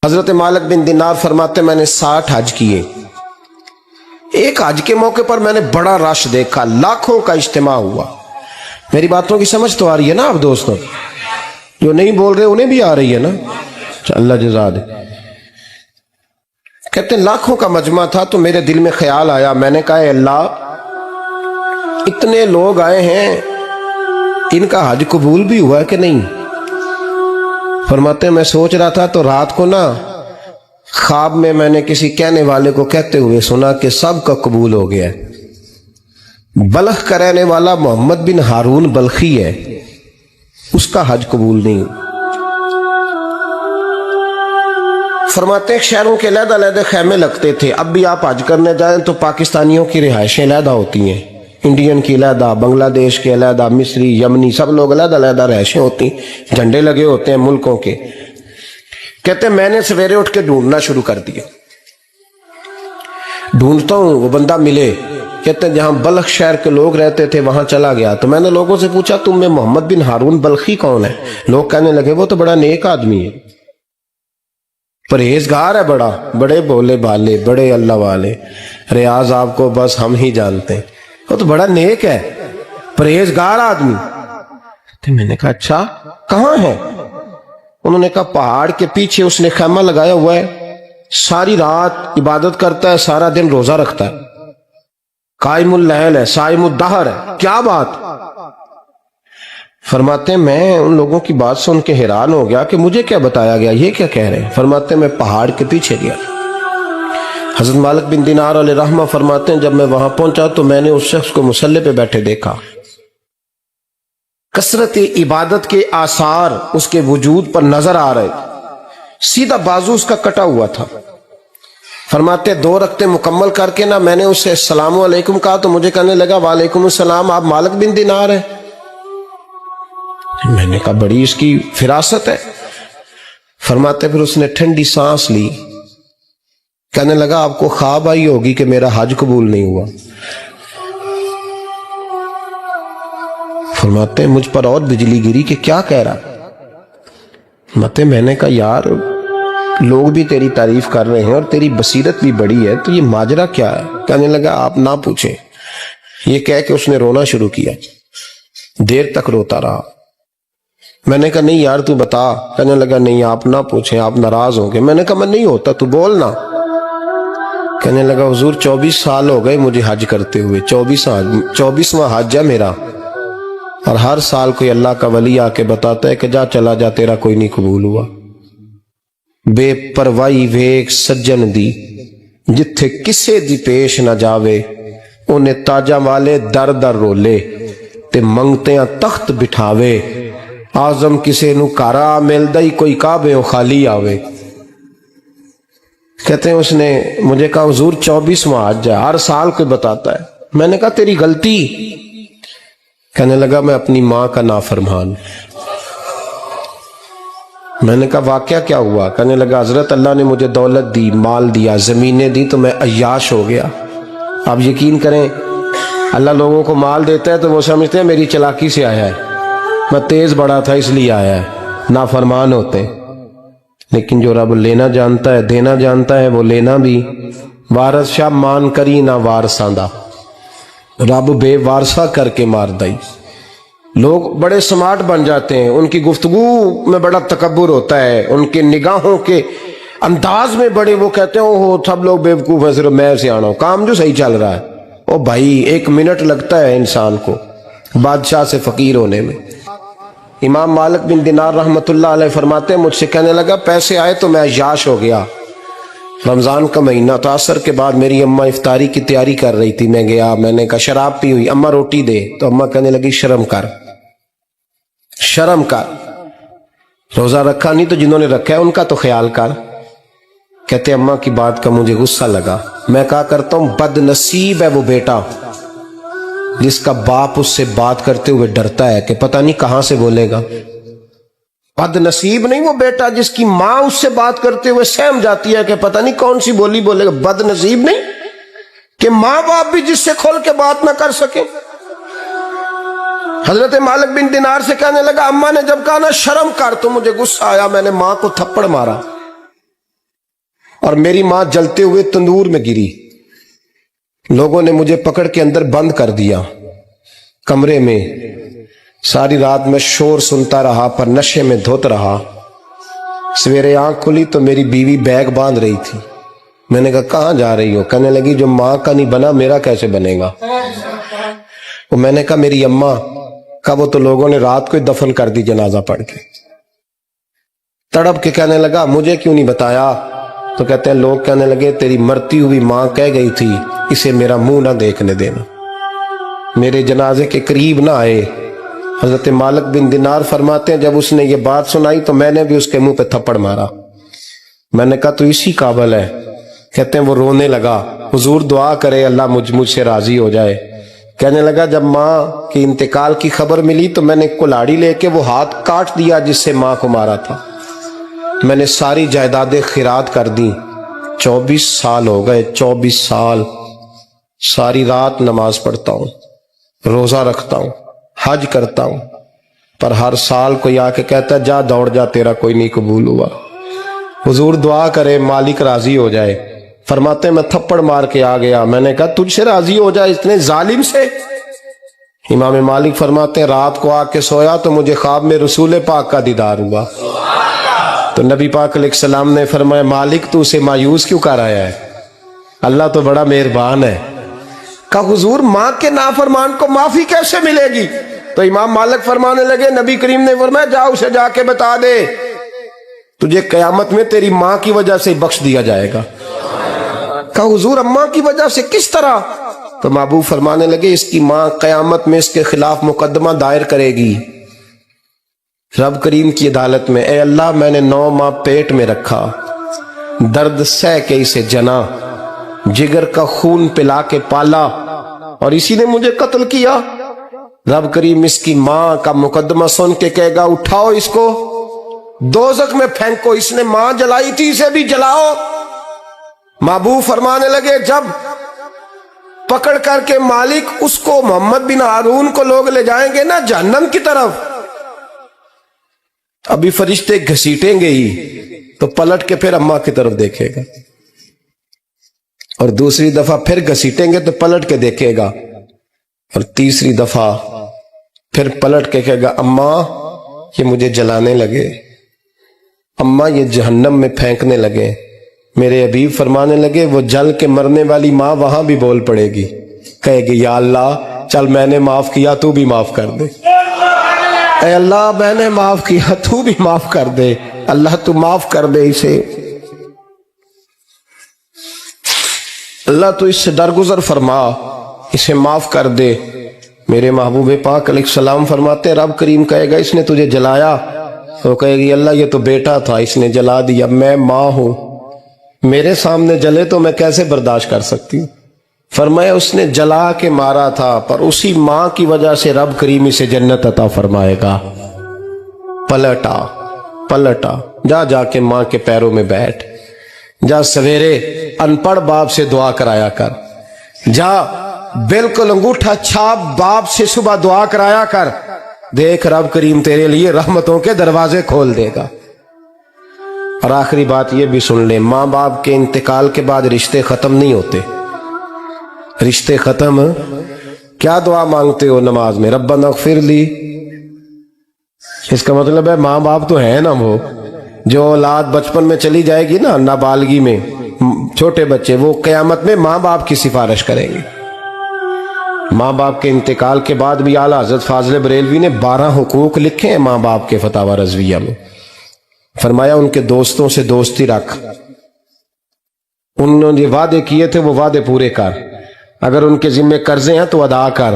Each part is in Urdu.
حضرت مالک بن دینار فرماتے میں نے 60 حج کیے. ایک حج کے موقع پر میں نے بڑا رش دیکھا، لاکھوں کا اجتماع ہوا. میری باتوں کی سمجھ تو آ رہی ہے نا آپ دوستوں؟ جو نہیں بول رہے انہیں بھی آ رہی ہے نا؟ اللہ جزا دے. کہتے ہیں لاکھوں کا مجمع تھا تو میرے دل میں خیال آیا، میں نے کہا اے اللہ اتنے لوگ آئے ہیں، ان کا حج قبول بھی ہوا ہے کہ نہیں؟ فرماتے ہیں میں سوچ رہا تھا تو رات کو نا خواب میں نے کسی کہنے والے کو کہتے ہوئے سنا کہ سب کا قبول ہو گیا ہے. بلخ کا رہنے والا محمد بن ہارون بلخی ہے، اس کا حج قبول نہیں. فرماتے ہیں شہروں کے علیحدہ علیحدہ خیمے لگتے تھے. اب بھی آپ حج کرنے جائیں تو پاکستانیوں کی رہائشیں علیحدہ ہوتی ہیں، انڈین کی علیحدہ، بنگلہ دیش کے علیحدہ، مصری، یمنی، سب لوگ علیحدہ علیحدہ رہائشیں ہوتی ہیں، جھنڈے لگے ہوتے ہیں ملکوں کے. کہتے ہیں میں نے سویرے اٹھ کے ڈھونڈنا شروع کر دیا، ڈھونڈتا ہوں وہ بندہ ملے. کہتے ہیں جہاں بلخ شہر کے لوگ رہتے تھے وہاں چلا گیا تو میں نے لوگوں سے پوچھا تم میں محمد بن ہارون بلخی کون ہے؟ لوگ کہنے لگے وہ تو بڑا نیک آدمی ہے، پرہیزگار ہے، بڑے بولے بالے، بڑے اللہ والے، ریاض آپ کو بس ہم ہی جانتے ہیں، وہ تو بڑا نیک ہے، پرہیزگار آدمی. تو میں نے کہا اچھا کہاں ہے؟ انہوں نے کہا پہاڑ کے پیچھے اس نے خیمہ لگایا ہوا ہے، ساری رات عبادت کرتا ہے، سارا دن روزہ رکھتا ہے، قائم اللیل ہے، صائم الدہر ہے. کیا بات؟ فرماتے ہیں میں ان لوگوں کی بات سن کے حیران ہو گیا کہ مجھے کیا بتایا گیا، یہ کیا کہہ رہے ہیں. فرماتے ہیں میں پہاڑ کے پیچھے گیا. حضرت مالک بن دینار علیہ رحمہ فرماتے ہیں جب میں وہاں پہنچا تو میں نے اس شخص کو مصلی پہ بیٹھے دیکھا. کثرت عبادت کے آثار اس کے وجود پر نظر آ رہے تھے، سیدھا بازو اس کا کٹا ہوا تھا. فرماتے 2 رکعتیں مکمل کر کے نا میں نے اس سے السلام علیکم کہا تو مجھے کہنے لگا وعلیکم السلام، آپ مالک بن دینار ہیں؟ میں نے کہا بڑی اس کی فراست ہے. فرماتے پھر اس نے ٹھنڈی سانس لی، کہنے لگا آپ کو خواب آئی ہوگی کہ میرا حج قبول نہیں ہوا. فرماتے ہیں مجھ پر اور بجلی گری کہ کیا کہہ رہا. فرماتے میں نے کہا یار لوگ بھی تیری تعریف کر رہے ہیں اور تیری بصیرت بھی بڑی ہے، تو یہ ماجرا کیا ہے؟ کہنے لگا آپ نہ پوچھیں. یہ کہہ کے اس نے رونا شروع کیا، دیر تک روتا رہا. میں نے کہا نہیں یار تو بتا. کہنے لگا نہیں آپ نہ پوچھیں، آپ ناراض ہوں گے. میں نے کہا میں نہیں ہوتا، تو بولنا. کہنے لگا حضور 24 سال ہو گئے مجھے حج کرتے ہوئے، 24واں حج ہے میرا، اور ہر سال کوئی اللہ کا ولی آ کے بتاتا ہے کہ جا چلا جا تیرا کوئی نہیں قبول ہوا. بے پروائی ویک سجن دی جتھے کسے دی پیش نہ جاوے، انہیں تاجہ والے در در رولے تے منگتیاں تخت بٹھاوے. آزم کسے نو کارا ملدا ہی کوئی کعبے و خالی آوے. کہتے ہیں اس نے مجھے کہا حضور 24واں حج ہے، ہر سال کوئی بتاتا ہے. میں نے کہا تیری غلطی. کہنے لگا میں اپنی ماں کا نافرمان. میں نے کہا واقعہ کیا ہوا؟ کہنے لگا حضرت اللہ نے مجھے دولت دی، مال دیا، زمینیں دی تو میں عیاش ہو گیا. آپ یقین کریں اللہ لوگوں کو مال دیتا ہے تو وہ سمجھتے ہیں میری چلاکی سے آیا ہے، میں تیز بڑا تھا اس لیے آیا ہے، نافرمان ہوتے. لیکن جو رب لینا جانتا ہے دینا جانتا ہے وہ لینا بھی. وارث شاہ مان کری نہ وارثاں دا، رب بے وارثہ کر کے مار دائی. لوگ بڑے سمارٹ بن جاتے ہیں، ان کی گفتگو میں بڑا تکبر ہوتا ہے، ان کے نگاہوں کے انداز میں بڑے وہ کہتے ہیں اوہ سب لوگ بیوقوف ہیں صرف میں سے آنا ہوں، کام جو صحیح چل رہا ہے. او بھائی 1 منٹ لگتا ہے انسان کو بادشاہ سے فقیر ہونے میں. امام مالک بن دینار رحمت اللہ علیہ فرماتے ہیں مجھ سے کہنے لگا پیسے آئے تو میں عیاش ہو گیا. رمضان کا مہینہ تھا، عصر کے بعد میری اماں افطاری کی تیاری کر رہی تھی. میں گیا، میں نے کہا شراب پی ہوئی، اماں روٹی دے. تو اماں کہنے لگی شرم کر، شرم کر، روزہ رکھا نہیں تو جنہوں نے رکھا ہے ان کا تو خیال کر. کہتے اماں کی بات کا مجھے غصہ لگا. میں کہا کرتا ہوں بد نصیب ہے وہ بیٹا جس کا باپ اس سے بات کرتے ہوئے ڈرتا ہے کہ پتہ نہیں کہاں سے بولے گا. بد نصیب نہیں وہ بیٹا جس کی ماں اس سے بات کرتے ہوئے سہم جاتی ہے کہ پتہ نہیں کون سی بولی بولے گا. بد نصیب نہیں کہ ماں باپ بھی جس سے کھول کے بات نہ کر سکے. حضرت مالک بن دینار سے کہنے لگا اماں نے جب کہا نا شرم کر تو مجھے غصہ آیا، میں نے ماں کو تھپڑ مارا. اور میری ماں جلتے ہوئے تندور میں گری. لوگوں نے مجھے پکڑ کے اندر بند کر دیا کمرے میں. ساری رات میں شور سنتا رہا پر نشے میں دھوت رہا. سویرے آنکھ کھلی تو میری بیوی بیگ باندھ رہی تھی. میں نے کہا کہاں جا رہی ہو؟ کہنے لگی جو ماں کا نہیں بنا میرا کیسے بنے گا. وہ میں نے کہا میری اماں کا. وہ تو لوگوں نے رات کو دفن کر دی جنازہ پڑھ کے. تڑپ کے کہنے لگا مجھے کیوں نہیں بتایا؟ تو کہتے ہیں لوگ کہنے لگے تیری مرتی ہوئی ماں کہہ گئی تھی اسے میرا منہ نہ دیکھنے دینا. میرے جنازے کے قریب نہ آئے. حضرت مالک بن دینار فرماتے ہیں جب اس نے یہ بات سنائی تو میں نے بھی اس کے منہ پہ تھپڑ مارا. میں نے کہا تو اسی قابل ہے. کہتے ہیں وہ رونے لگا حضور دعا کرے اللہ مجھ سے راضی ہو جائے. کہنے لگا جب ماں کی انتقال کی خبر ملی تو میں نے کلاڑی لے کے وہ ہاتھ کاٹ دیا جس سے ماں کو مارا تھا. میں نے ساری جائیدادیں خیرات کر دی. 24 سال ہو گئے. 24 سال ساری رات نماز پڑھتا ہوں, روزہ رکھتا ہوں, حج کرتا ہوں, پر ہر سال کوئی آ کے کہتا ہے جا دوڑ جا تیرا کوئی نہیں قبول ہوا. حضور دعا کرے مالک راضی ہو جائے. فرماتے ہیں میں تھپڑ مار کے آ گیا. میں نے کہا تجھ سے راضی ہو جائے اتنے ظالم سے؟ امام مالک فرماتے ہیں رات کو آ کے سویا تو مجھے خواب میں رسول پاک کا دیدار ہوا. تو نبی پاک علیہ السلام نے فرمایا مالک تو اسے مایوس کیوں کر آیا ہے؟ اللہ تو بڑا مہربان ہے. کہا حضور ماں کے نافرمان کو معافی کیسے ملے گی؟ تو امام مالک فرمانے لگے نبی کریم نے فرمایا جا اسے جا کے بتا دے تجھے قیامت میں تیری ماں کی وجہ سے بخش دیا جائے گا. کہا حضور اماں کی وجہ سے کس طرح؟ تو محبوب فرمانے لگے اس کی ماں قیامت میں اس کے خلاف مقدمہ دائر کرے گی رب کریم کی عدالت میں. اے اللہ میں نے 9 ماہ پیٹ میں رکھا, درد سہ کے اسے جنا, جگر کا خون پلا کے پالا اور اسی نے مجھے قتل کیا. رب کریم اس کی ماں کا مقدمہ سن کے کہے گا اٹھاؤ اس کو دوزخ میں پھینکو, اس نے ماں جلائی تھی اسے بھی جلاؤ. محبوب فرمانے لگے جب پکڑ کر کے مالک اس کو محمد بن ہارون کو لوگ لے جائیں گے نا جہنم کی طرف, ابھی فرشتے گھسیٹیں گے ہی تو پلٹ کے پھر اماں کی طرف دیکھے گا اور دوسری دفعہ پھر گھسیٹیں گے تو پلٹ کے دیکھے گا اور تیسری دفعہ پھر پلٹ کے کہے گا اماں یہ مجھے جلانے لگے, اماں یہ جہنم میں پھینکنے لگے. میرے حبیب فرمانے لگے وہ جل کے مرنے والی ماں وہاں بھی بول پڑے گی, کہے گی یا اللہ چل میں نے معاف کیا تو بھی معاف کر دے. اے اللہ میں نے معاف کیا تو بھی معاف کر دے. اللہ تو معاف کر دے اسے, اللہ تو اس سے درگزر فرما, اسے معاف کر دے. میرے محبوب پاک علیہ السلام فرماتے رب کریم کہے گا اس نے تجھے جلایا, تو کہے گی اللہ یہ تو بیٹا تھا اس نے جلا دیا, میں ماں ہوں میرے سامنے جلے تو میں کیسے برداشت کر سکتی ہوں. فرمایا اس نے جلا کے مارا تھا پر اسی ماں کی وجہ سے رب کریم اسے جنت عطا فرمائے گا. پلٹا جا کے ماں کے پیروں میں بیٹھ, جا سویرے ان پڑھ باپ سے دعا کرایا کر, جا بالکل انگوٹھا چھاپ باپ سے صبح دعا کرایا کر, دیکھ رب کریم تیرے لیے رحمتوں کے دروازے کھول دے گا. اور آخری بات یہ بھی سن لے, ماں باپ کے انتقال کے بعد رشتے ختم نہیں ہوتے. رشتے ختم کیا دعا مانگتے ہو نماز میں ربنا اغفر لی, اس کا مطلب ہے ماں باپ تو ہے نا وہ جو اولاد بچپن میں چلی جائے گی نا نابالغی میں چھوٹے بچے, وہ قیامت میں ماں باپ کی سفارش کریں گے. ماں باپ کے انتقال کے بعد بھی اعلیٰ حضرت فاضل بریلوی نے 12 حقوق لکھے ہیں ماں باپ کے فتاوی رضویہ میں. فرمایا ان کے دوستوں سے دوستی رکھ, انہوں نے وعدے کیے تھے وہ وعدے پورے کر, اگر ان کے ذمہ قرضے ہیں تو ادا کر,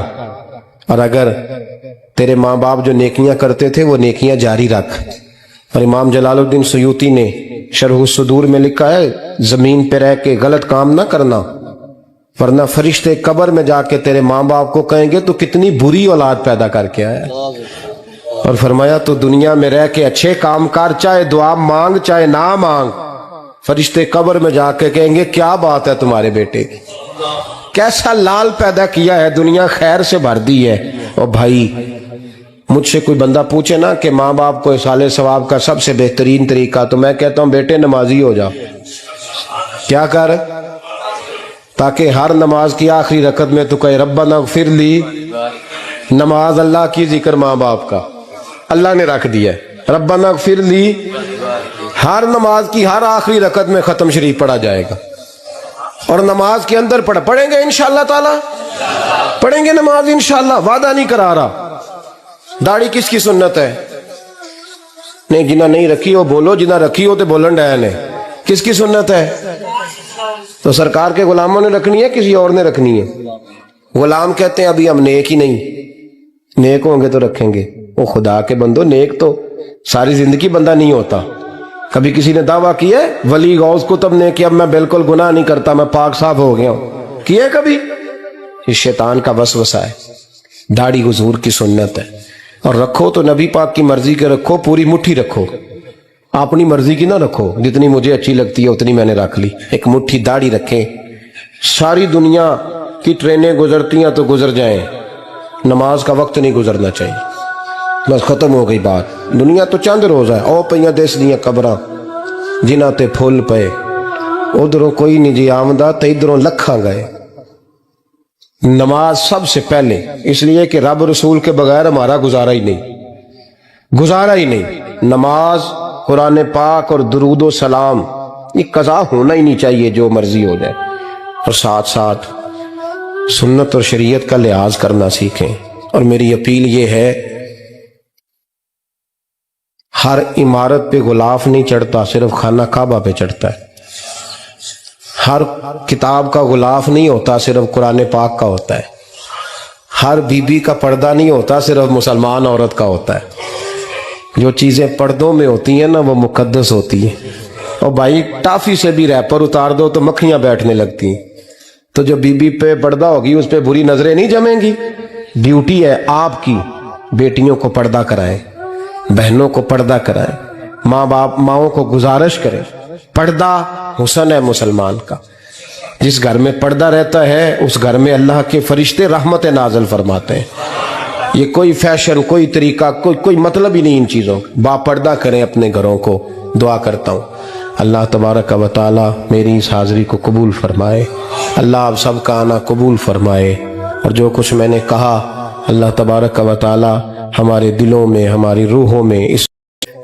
اور اگر تیرے ماں باپ جو نیکیاں کرتے تھے وہ نیکیاں جاری رکھ. اور امام جلال الدین سیوطی نے شرح الصدور میں لکھا ہے زمین پہ رہ کے غلط کام نہ کرنا ورنہ فرشتے قبر میں جا کے تیرے ماں باپ کو کہیں گے تو کتنی بری اولاد پیدا کر کے آیا. اور فرمایا تو دنیا میں رہ کے اچھے کام کر, چاہے دعا مانگ چاہے نہ مانگ, فرشتے قبر میں جا کے کہیں گے کیا بات ہے تمہارے بیٹے کی, کیسا لال پیدا کیا ہے, دنیا خیر سے بھر دی ہے. اور بھائی مجھ سے کوئی بندہ پوچھے نا کہ ماں باپ کو اصالہ ثواب کا سب سے بہترین طریقہ, تو میں کہتا ہوں بیٹے نمازی ہو جا. کیا کر؟ تاکہ ہر نماز کی آخری رکعت میں تو کہے ربنا اغفر لی. نماز اللہ کی، ذکر ماں باپ کا، اللہ نے رکھ دیا ہے ربنا اغفر لی. ہر نماز کی ہر آخری رکعت میں ختم شریف پڑھا جائے گا، اور نماز کے اندر پڑھیں گے انشاءاللہ تعالی، پڑھیں گے نماز انشاءاللہ، وعدہ نہیں کرا رہا. داڑھی کس کی سنت ہے؟ نہیں جنہ نہیں رکھی ہو بولو، جنہ رکھی ہو تو بولن ڈایا نے. کس کی سنت ہے؟ تو سرکار کے غلاموں نے رکھنی ہے، کسی اور نے رکھنی ہے؟ غلام کہتے ہیں ابھی ہم نیک ہی نہیں، نیک ہوں گے تو رکھیں گے. وہ خدا کے بندو، نیک تو ساری زندگی بندہ نہیں ہوتا. کبھی کسی نے دعویٰ کیا ہے ولی غوث کتب نے کہ اب میں بالکل گناہ نہیں کرتا، میں پاک صاف ہو گیا ہوں؟ کیا ہے کبھی؟ یہ شیطان کا وسوسہ ہے. داڑھی حضور کی سنت ہے، اور رکھو تو نبی پاک کی مرضی کے رکھو، پوری مٹھی رکھو، اپنی مرضی کی نہ رکھو. جتنی مجھے اچھی لگتی ہے اتنی میں نے رکھ لی. ایک مٹھی داڑھی رکھیں. ساری دنیا کی ٹرینیں گزرتی ہیں تو گزر جائیں، نماز کا وقت نہیں گزرنا چاہیے. بس ختم ہو گئی بات. دنیا تو چند روز ہے. او پہ دس دیاں قبراں جنہ تے پھول پے، ادھروں کوئی نہیں جی آمدہ تے ادھروں لکھاں گئے. نماز سب سے پہلے، اس لیے کہ رب رسول کے بغیر ہمارا گزارا ہی نہیں. نماز، قرآن پاک اور درود و سلام، یہ قضا ہونا ہی نہیں چاہیے، جو مرضی ہو جائے. اور ساتھ ساتھ سنت اور شریعت کا لحاظ کرنا سیکھیں. اور میری اپیل یہ ہے، ہر عمارت پہ غلاف نہیں چڑھتا، صرف خانہ کعبہ پہ چڑھتا ہے. ہر کتاب کا غلاف نہیں ہوتا، صرف قرآن پاک کا ہوتا ہے. ہر بی بی کا پردہ نہیں ہوتا، صرف مسلمان عورت کا ہوتا ہے. جو چیزیں پردوں میں ہوتی ہیں نا وہ مقدس ہوتی ہیں. اور بھائی ٹافی سے بھی ریپر اتار دو تو مکھیاں بیٹھنے لگتی ہیں. تو جو بی بی پہ پردہ ہوگی اس پہ بری نظریں نہیں جمیں گی. ڈیوٹی ہے آپ کی، بیٹیوں کو پردہ کرائیں، بہنوں کو پردہ کرائیں، ماؤں کو گزارش کریں. پردہ حسن ہے مسلمان کا. جس گھر میں پردہ رہتا ہے اس گھر میں اللہ کے فرشتے رحمت نازل فرماتے ہیں. یہ کوئی فیشن، کوئی طریقہ، کوئی مطلب ہی نہیں ان چیزوں. با پردہ کریں اپنے گھروں کو. دعا کرتا ہوں اللہ تبارک و تعالی میری اس حاضری کو قبول فرمائے. اللہ آپ سب کا آنا قبول فرمائے. اور جو کچھ میں نے کہا اللہ تبارک و تعالی ہمارے دلوں میں، ہماری روحوں میں.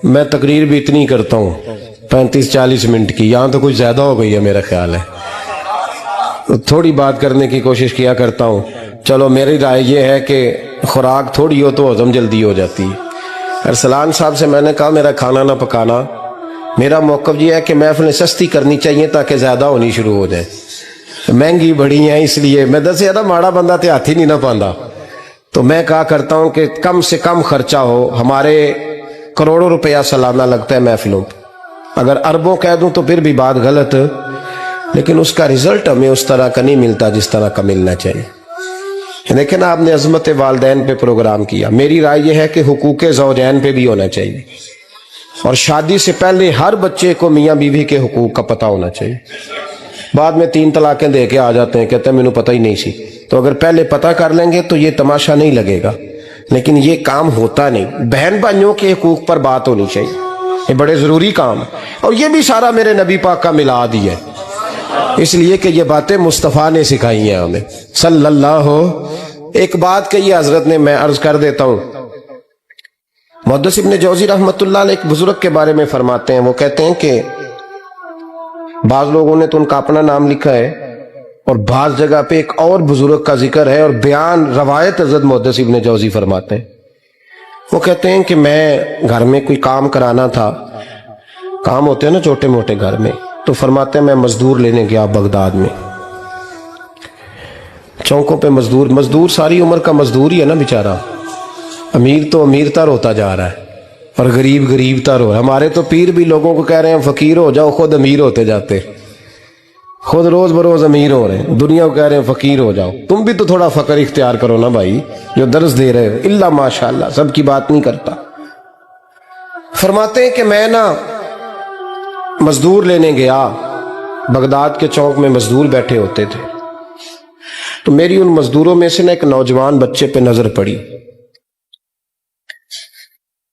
میں تقریر بھی اتنی کرتا ہوں 35-40 منٹ کی، یہاں تو کچھ زیادہ ہو گئی ہے میرا خیال ہے. تھوڑی بات کرنے کی کوشش کیا کرتا ہوں. چلو میری رائے یہ ہے کہ خوراک تھوڑی ہو تو ہضم جلدی ہو جاتی ہے. ارسلان صاحب سے میں نے کہا میرا کھانا نہ پکانا. میرا موقف یہ ہے کہ محفلیں سستی کرنی چاہیے تاکہ زیادہ ہونی شروع ہو جائے. مہنگی بڑی ہیں اس لیے میں دس زیادہ ماڑا بندہ تے ہاتھ ہی نہیں نہ پاندا. تو میں کہا کرتا ہوں کہ کم سے کم خرچہ ہو. ہمارے کروڑوں روپیہ سالانہ لگتا ہے محفلوں پہ. اگر اربوں کہہ دوں تو پھر بھی بات غلط، لیکن اس کا رزلٹ ہمیں اس طرح کا نہیں ملتا جس طرح کا ملنا چاہیے. لیکن آپ نے عظمت والدین پہ پروگرام کیا. میری رائے یہ ہے کہ حقوق زوجین پہ بھی ہونا چاہیے. اور شادی سے پہلے ہر بچے کو میاں بیوی کے حقوق کا پتہ ہونا چاہیے. بعد میں 3 طلاقیں دے کے آ جاتے ہیں، کہتے ہیں مینوں پتہ ہی نہیں سی. تو اگر پہلے پتہ کر لیں گے تو یہ تماشا نہیں لگے گا. لیکن یہ کام ہوتا نہیں. بہن بھائیوں کے حقوق پر بات ہونی چاہیے، یہ بڑے ضروری کام ہے. اور یہ بھی سارا میرے نبی پاک کا میلاد ہی ہے، اس لیے کہ یہ باتیں مصطفیٰ نے سکھائی ہیں ہمیں صلی اللہ. ایک بات کہی حضرت نے، میں عرض کر دیتا ہوں. محدث ابن جوزی رحمۃ اللہ علیہ ایک بزرگ کے بارے میں فرماتے ہیں. وہ کہتے ہیں کہ بعض لوگوں نے تو ان کا اپنا نام لکھا ہے، اور بعض جگہ پہ ایک اور بزرگ کا ذکر ہے، اور بیان روایت حضرت محدث ابن جوزی فرماتے ہیں. وہ کہتے ہیں کہ میں گھر میں کوئی کام کرانا تھا، کام ہوتے ہیں نا چھوٹے موٹے گھر میں، تو فرماتے ہیں میں مزدور لینے گیا بغداد میں. چوکوں پہ مزدور ساری عمر کا مزدور ہی ہے نا بیچارہ. امیر تو امیر تر ہوتا جا رہا ہے اور غریب تر ہو رہا ہے. ہمارے تو پیر بھی لوگوں کو کہہ رہے ہیں فقیر ہو جاؤ، خود امیر ہوتے جاتے، خود روز بروز امیر ہو رہے ہیں. دنیا کو کہہ رہے ہیں فقیر ہو جاؤ. تم بھی تو تھوڑا فقر اختیار کرو نا بھائی، جو درس دے رہے ہو. اللہ ماشاءاللہ سب کی بات نہیں کرتا. فرماتے ہیں کہ میں نا مزدور لینے گیا، بغداد کے چوک میں مزدور بیٹھے ہوتے تھے. تو میری ان مزدوروں میں سے نا ایک نوجوان بچے پہ نظر پڑی.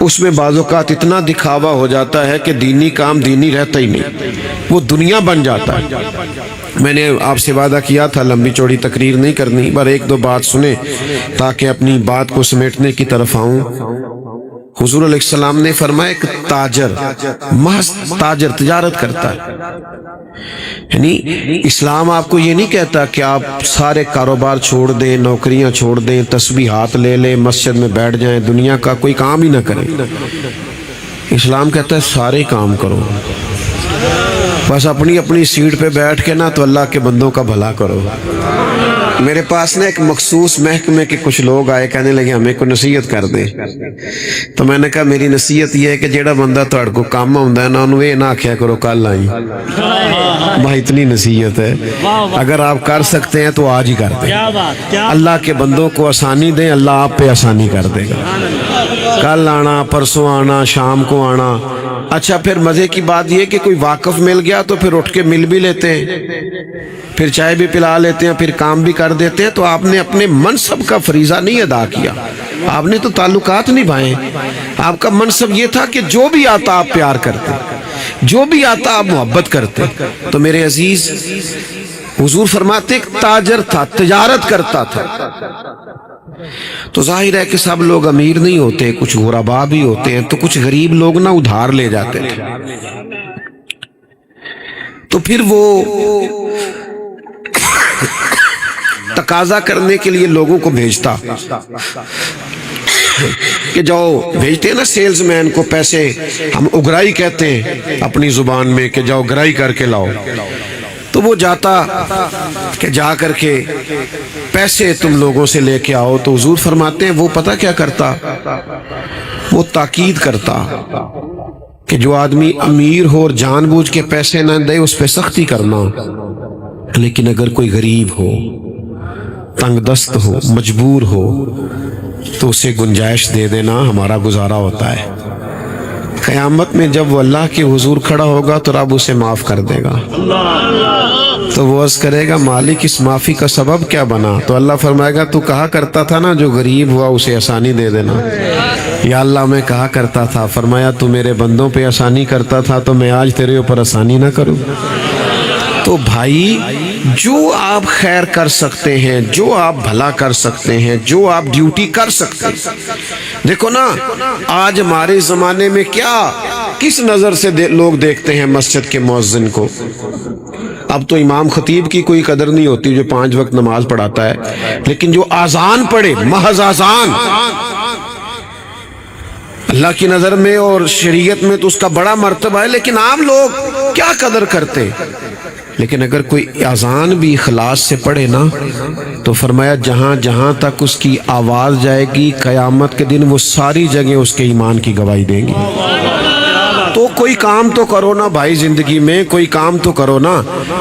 اس میں بعض اوقات اتنا دکھاوا ہو جاتا ہے کہ دینی کام دینی رہتا ہی نہیں، وہ دنیا بن جاتا ہے۔ میں نے آپ سے وعدہ کیا تھا لمبی چوڑی تقریر نہیں کرنی، پر ایک دو بات سنیں تاکہ اپنی بات کو سمیٹنے کی طرف آؤں۔ حضور علیہ السلام نے فرمایا ایک تاجر، محض تاجر تجارت کرتا ہے، یعنی اسلام آپ کو یہ نہیں کہتا کہ آپ سارے کاروبار چھوڑ دیں، نوکریاں چھوڑ دیں، تسبیح ہاتھ لے لیں، مسجد میں بیٹھ جائیں، دنیا کا کوئی کام ہی نہ کریں۔ اسلام کہتا ہے سارے کام کرو، بس اپنی اپنی سیٹ پہ بیٹھ کے نا تو اللہ کے بندوں کا بھلا کرو۔ میرے پاس نا ایک مخصوص محکمے کے کچھ لوگ آئے، کہنے لگے ہمیں کوئی نصیحت کر دے، تو میں نے کہا میری نصیحت یہ ہے کہ جیڑا بندہ تہاڈے کو کام ہوندا ہے نا انہوں یہ نہ آکھیا کرو کل آئی، بھائی اتنی نصیحت ہے، اگر آپ کر سکتے ہیں تو آج ہی کر دیں۔ اللہ کے بندوں کو آسانی دیں، اللہ آپ پہ آسانی کر دے گا، کل آنا، پرسوں آنا، شام کو آنا۔ اچھا پھر مزے کی بات یہ کہ کوئی واقف مل گیا تو پھر اٹھ کے مل بھی لیتے ہیں، پھر چائے بھی پلا لیتے ہیں، پھر کام بھی کر دیتے ہیں۔ تو آپ نے اپنے منصب کا فریضہ نہیں ادا کیا، آپ نے تو تعلقات نبھائے۔ آپ کا منصب یہ تھا کہ جو بھی آتا آپ پیار کرتے، جو بھی آتا آپ محبت کرتے۔ تو میرے عزیز حضور فرماتے ایک تاجر تھا، تجارت کرتا تھا۔ تو ظاہر ہے کہ سب لوگ امیر نہیں ہوتے، کچھ غربا بھی ہوتے ہیں، تو کچھ غریب لوگ نہ ادھار لے جاتے تھے۔ تو پھر وہ تقاضا کرنے کے لیے لوگوں کو بھیجتا کہ جاؤ، بھیجتے ہیں نا سیلز مین کو پیسے، ہم اگرائی کہتے ہیں اپنی زبان میں، کہ جاؤ گرائی کر کے لاؤ۔ تو وہ جاتا کہ جا کر کے پیسے تم لوگوں سے لے کے آؤ۔ تو حضور فرماتے ہیں وہ پتہ کیا کرتا، وہ تاکید کرتا کہ جو آدمی امیر ہو اور جان بوجھ کے پیسے نہ دے اس پہ سختی کرنا، لیکن اگر کوئی غریب ہو، تنگ دست ہو، مجبور ہو تو اسے گنجائش دے دینا، ہمارا گزارا ہوتا ہے۔ قیامت میں جب وہ اللہ کے حضور کھڑا ہوگا تو رب اسے معاف کر دے گا۔ تو وہ عرض کرے گا مالک اس معافی کا سبب کیا بنا؟ تو اللہ فرمائے گا تو کہا کرتا تھا نا جو غریب ہوا اسے آسانی دے دینا۔ یا اللہ میں کہا کرتا تھا، فرمایا تو میرے بندوں پہ آسانی کرتا تھا تو میں آج تیرے اوپر آسانی نہ کروں؟ تو بھائی جو آپ خیر کر سکتے ہیں، جو آپ بھلا کر سکتے ہیں، جو آپ ڈیوٹی کر سکتے ہیں۔ دیکھو نا آج ہمارے زمانے میں کیا کس نظر سے لوگ دیکھتے ہیں مسجد کے مؤذن کو؟ اب تو امام خطیب کی کوئی قدر نہیں ہوتی جو 5 وقت نماز پڑھاتا ہے، لیکن جو آذان پڑھے، محض آذان، اللہ کی نظر میں اور شریعت میں تو اس کا بڑا مرتبہ ہے، لیکن عام لوگ کیا قدر کرتے۔ لیکن اگر کوئی اذان بھی اخلاص سے پڑھے نا تو فرمایا جہاں جہاں تک اس کی آواز جائے گی قیامت کے دن وہ ساری جگہ اس کے ایمان کی گواہی دیں گی۔ تو کوئی کام تو کرو نا بھائی، زندگی میں کوئی کام تو کرو نا۔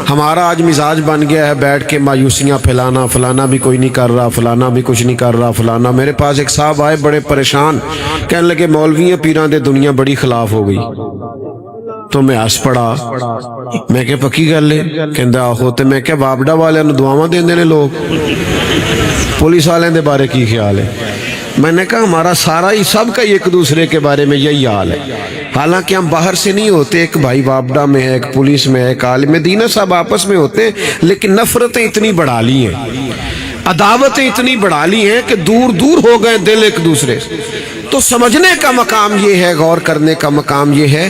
ہمارا آج مزاج بن گیا ہے بیٹھ کے مایوسیاں پھیلانا، فلانا بھی کوئی نہیں کر رہا، فلانا بھی کچھ نہیں کر رہا، فلانا۔ میرے پاس ایک صاحب آئے بڑے پریشان، کہنے لگے مولویاں پیراں دے دنیا بڑی خلاف ہو گئی۔ تو میں ہس پڑا، میں کہ پکی گل ہے، کہندا آہو، تے میں کہ بابڈا والے نو دعاواں دیندے نے لوگ، پولیس والے دے بارے کی خیال ہے؟ میں نے کہا ہمارا سارا ہی سب کا ایک دوسرے کے بارے میں یہی حال ہے، حالانکہ ہم باہر سے نہیں ہوتے، ایک بھائی بابڈا میں ہے، ایک پولیس میں ہے، ایک عالم دینہ صاحب آپس میں ہوتے ہیں، لیکن نفرتیں اتنی بڑھا لی ہیں، عداوتیں اتنی بڑھا لی ہیں کہ دور دور ہو گئے دل ایک دوسرے۔ تو سمجھنے کا مقام یہ ہے، غور کرنے کا مقام یہ ہے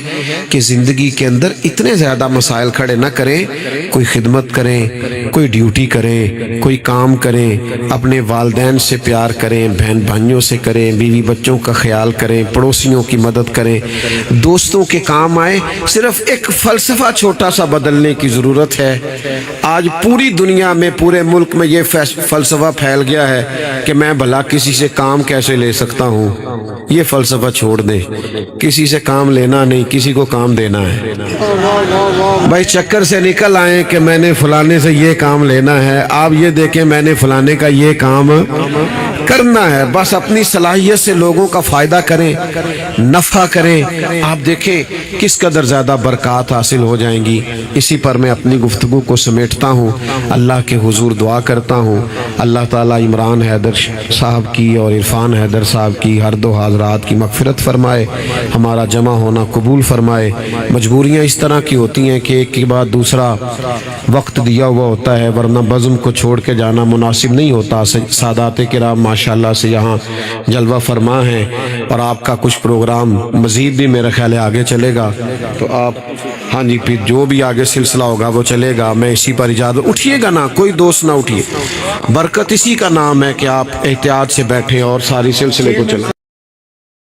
کہ زندگی کے اندر اتنے زیادہ مسائل کھڑے نہ کریں، کوئی خدمت کریں، کوئی ڈیوٹی کریں، کوئی کام کریں، اپنے والدین سے پیار کریں، بہن بھائیوں سے کریں، بیوی بچوں کا خیال کریں، پڑوسیوں کی مدد کریں، دوستوں کے کام آئے۔ صرف ایک فلسفہ چھوٹا سا بدلنے کی ضرورت ہے۔ آج پوری دنیا میں، پورے ملک میں یہ فلسفہ پھیل گیا ہے کہ میں بھلا کسی سے کام کیسے لے سکتا ہوں۔ یہ فلسفہ چھوڑ دیں، کسی سے کام لینا نہیں، کسی کو کام دینا ہے۔ بھائی چکر سے نکل آئیں کہ میں نے فلانے سے یہ کام لینا ہے، آپ یہ دیکھیں میں نے فلانے کا یہ کام کرنا ہے، بس اپنی صلاحیت سے لوگوں کا فائدہ کریں، نفع کریں، آپ دیکھیں کس قدر زیادہ برکات حاصل ہو جائیں گی۔ اسی پر میں اپنی گفتگو کو سمیٹتا ہوں، اللہ کے حضور دعا کرتا ہوں اللہ تعالیٰ عمران حیدر صاحب کی اور عرفان حیدر صاحب کی ہر دو حضرات کی مغفرت فرمائے، ہمارا جمع ہونا قبول فرمائے۔ مجبوریاں اس طرح کی ہوتی ہیں کہ ایک کے بعد دوسرا وقت دیا ہوا ہوتا ہے، ورنہ بزم کو چھوڑ کے جانا مناسب نہیں ہوتا۔ سادات کرام ماشاءاللہ سے یہاں جلوہ فرما ہیں، اور آپ کا کچھ پروگرام مزید بھی میرا خیال ہے آگے چلے گا، تو آپ ہاں جی پھر جو بھی آگے سلسلہ ہوگا وہ چلے گا۔ میں اسی پر اجازت، اٹھیے گا نا، کوئی دوست نہ اٹھیے، برکت اسی کا نام ہے کہ آپ احتیاط سے بیٹھیں اور ساری سلسلے کو چلیں۔